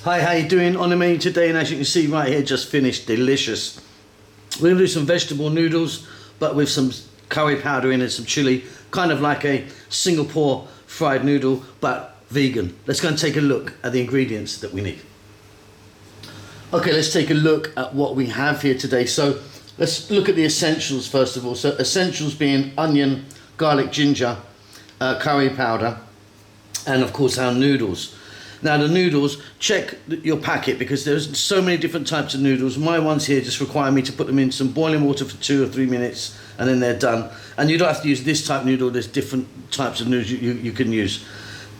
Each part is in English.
Hi, how you doing? On the menu today, and as you can see right here, just finished, delicious. We're going to do some vegetable noodles, but with some curry powder in it, some chili, kind of like a Singapore fried noodle, but vegan. Let's go and take a look at the ingredients that we need. Okay, let's take a look at what we have here today. So let's look at the essentials first of all. So essentials being onion, garlic, ginger, curry powder, and of course our noodles. Now the noodles, check your packet because there's so many different types of noodles. My ones here just require me to put them in some boiling water for 2 or 3 minutes and then they're done. And you don't have to use this type of noodle, there's different types of noodles you can use.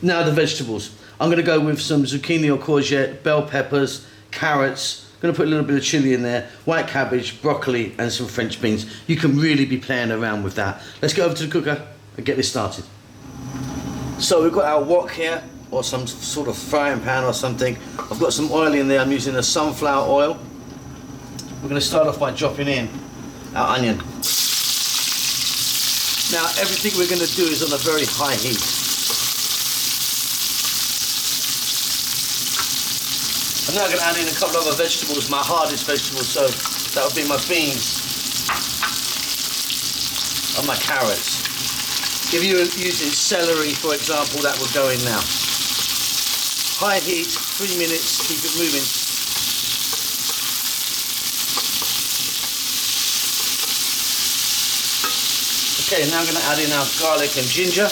Now the vegetables. I'm going to go with some zucchini or courgette, bell peppers, carrots. I'm going to put a little bit of chili in there, white cabbage, broccoli and some French beans. You can really be playing around with that. Let's go over to the cooker and get this started. So we've got our wok here, or some sort of frying pan or something. I've got some oil in there. I'm using a sunflower oil. We're going to start off by dropping in our onion. Now everything we're going to do is on a very high heat. I'm now going to add in a couple of other vegetables, my hardest vegetables, so that would be my beans and my carrots. If you were using celery, for example, that would go in now. High heat, 3 minutes, keep it moving. Okay, now I'm going to add in our garlic and ginger.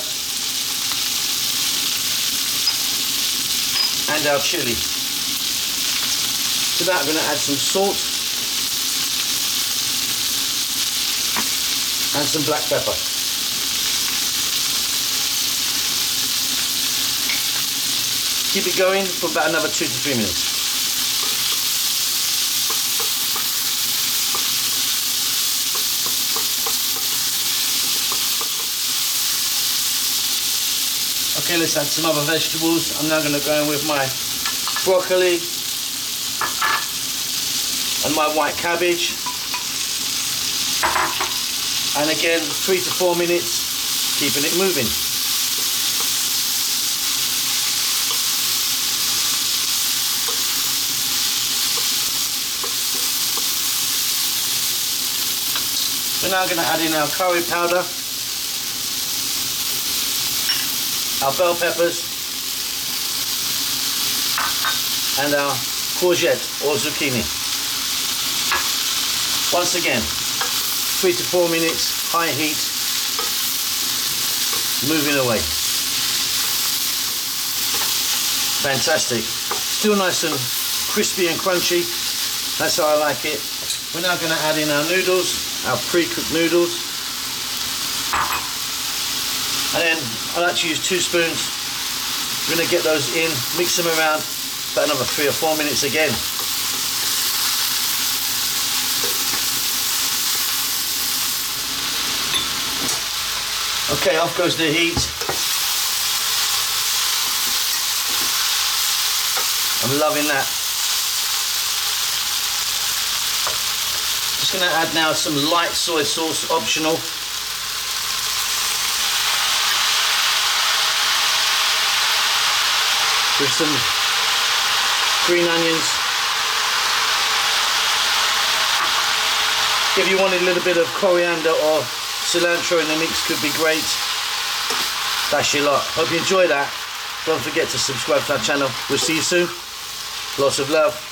And our chili. To that I'm going to add some salt. And some black pepper. Keep it going for about another 2 to 3 minutes. Okay, let's add some other vegetables. I'm now going to go in with my broccoli and my white cabbage. And again, 3 to 4 minutes, keeping it moving. We're now going to add in our curry powder, our bell peppers, and our courgette or zucchini. Once again, 3 to 4 minutes, high heat, moving away. Fantastic. Still nice and crispy and crunchy. That's how I like it. We're now going to add in our noodles. Our pre-cooked noodles, and then I like to use 2 spoons. We're going to get those in, mix them around for another 3 or 4 minutes again. Okay, off goes the heat. I'm loving that. Just going to add now some light soy sauce, optional. With some green onions. If you wanted a little bit of coriander or cilantro in the mix, could be great. That's your lot. Hope you enjoy that. Don't forget to subscribe to our channel. We'll see you soon. Lots of love.